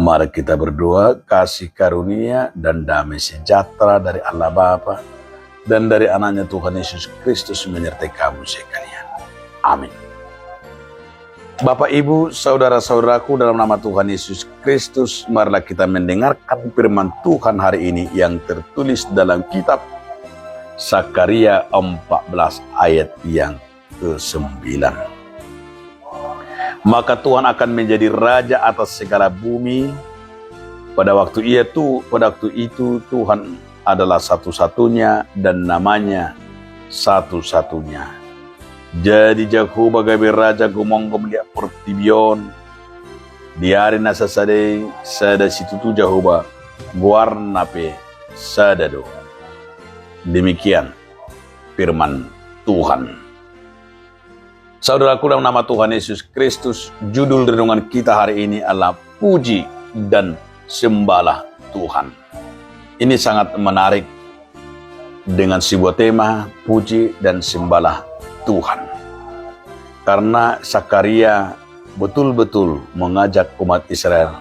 Mari kita berdoa, kasih karunia dan damai sejahtera dari Allah Bapa dan dari anaknya Tuhan Yesus Kristus menyertai kamu sekalian. Amin. Bapak, Ibu, saudara-saudaraku, dalam nama Tuhan Yesus Kristus, marilah kita mendengarkan firman Tuhan hari ini yang tertulis dalam kitab Sakaria 14 ayat yang ke-9. Maka Tuhan akan menjadi raja atas segala bumi. Pada waktu itu Tuhan adalah satu-satunya dan namanya satu-satunya. Jadi Jehovah gabe raja gumong melihat pertibion. Diari nasa sadai sada situ tu Jehovah guarna pe sadado. Demikian firman Tuhan. Saudaraku, dalam nama Tuhan Yesus Kristus, judul renungan kita hari ini adalah Puji dan Sembahlah Tuhan. Ini sangat menarik dengan sebuah tema, Puji dan Sembahlah Tuhan. Karena Sakaria betul-betul mengajak umat Israel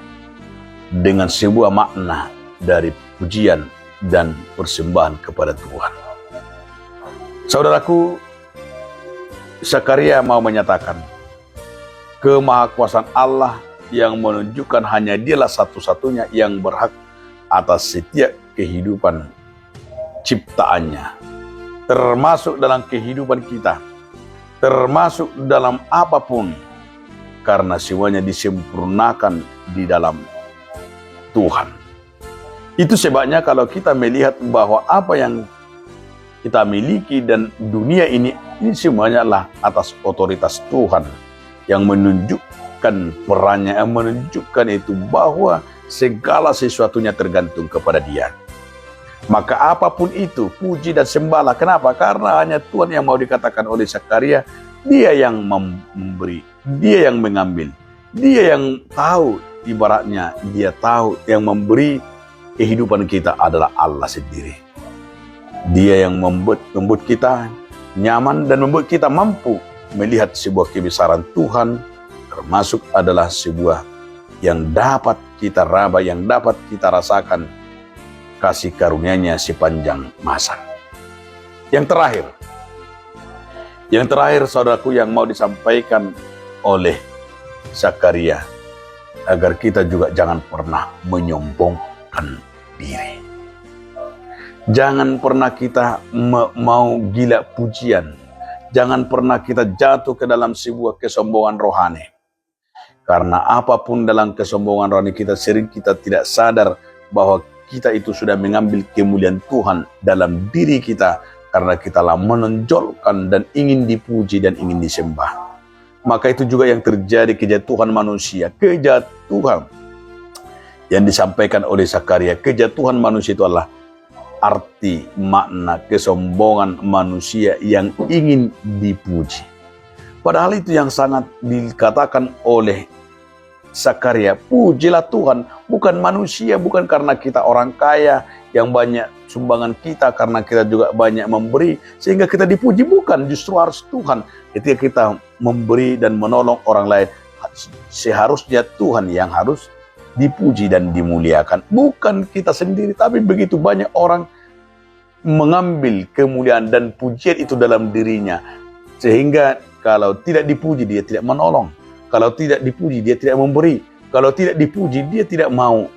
dengan sebuah makna dari pujian dan persembahan kepada Tuhan. Saudaraku, Sakaria mau menyatakan kemahakuasaan Allah yang menunjukkan hanya Dialah satu-satunya yang berhak atas setiap kehidupan ciptaannya, termasuk dalam kehidupan kita, termasuk dalam apapun, karena semuanya disempurnakan di dalam Tuhan. Itu sebabnya kalau kita melihat bahwa apa yang kita miliki dan dunia ini semuanya adalah atas otoritas Tuhan yang menunjukkan perannya, yang menunjukkan itu bahwa segala sesuatunya tergantung kepada Dia. Maka apapun itu, puji dan sembahlah. Kenapa? Karena hanya Tuhan yang mau dikatakan oleh Sakaria, Dia yang memberi, Dia yang mengambil, Dia yang tahu, ibaratnya Dia tahu yang memberi kehidupan kita adalah Allah sendiri. Dia yang membuat kita nyaman dan membuat kita mampu melihat sebuah kebesaran Tuhan, termasuk adalah sebuah yang dapat kita raba, yang dapat kita rasakan kasih karunia-Nya sepanjang masa. Yang terakhir saudaraku, yang mau disampaikan oleh Sakaria, agar kita juga jangan pernah menyombongkan diri. Jangan pernah kita mau gila pujian. Jangan pernah kita jatuh ke dalam sebuah kesombongan rohani. Karena apapun dalam kesombongan rohani kita, sering kita tidak sadar bahwa kita itu sudah mengambil kemuliaan Tuhan dalam diri kita, karena kita telah menonjolkan dan ingin dipuji dan ingin disembah. Maka itu juga yang terjadi, kejatuhan manusia. Kejatuhan yang disampaikan oleh Sakaria, kejatuhan manusia itu adalah arti makna kesombongan manusia yang ingin dipuji. Padahal itu yang sangat dikatakan oleh Sakaria, pujilah Tuhan, bukan manusia, bukan karena kita orang kaya yang banyak sumbangan kita, karena kita juga banyak memberi sehingga kita dipuji, bukan, justru harus Tuhan. Ketika kita memberi dan menolong orang lain, seharusnya Tuhan yang harus dipuji dan dimuliakan, bukan kita sendiri. Tapi begitu banyak orang mengambil kemuliaan dan pujian itu dalam dirinya, sehingga kalau tidak dipuji dia tidak menolong, kalau tidak dipuji dia tidak memberi, kalau tidak dipuji dia tidak mau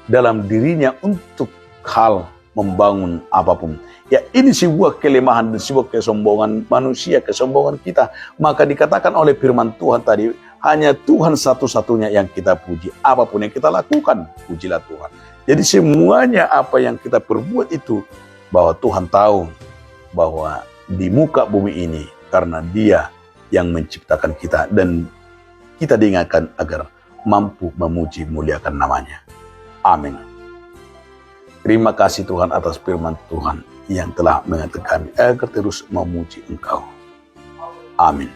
dalam dirinya untuk hal membangun apapun. Ya, ini sebuah kelemahan dan sebuah kesombongan manusia, kesombongan kita. Maka dikatakan oleh firman Tuhan tadi, hanya Tuhan satu-satunya yang kita puji. Apapun yang kita lakukan, pujilah Tuhan. Jadi semuanya apa yang kita perbuat itu, bahwa Tuhan tahu bahwa di muka bumi ini, karena Dia yang menciptakan kita, dan kita diingatkan agar mampu memuji, muliakan namanya. Amin. Terima kasih Tuhan atas firman Tuhan yang telah mengingatkan kami agar terus memuji Engkau. Amin.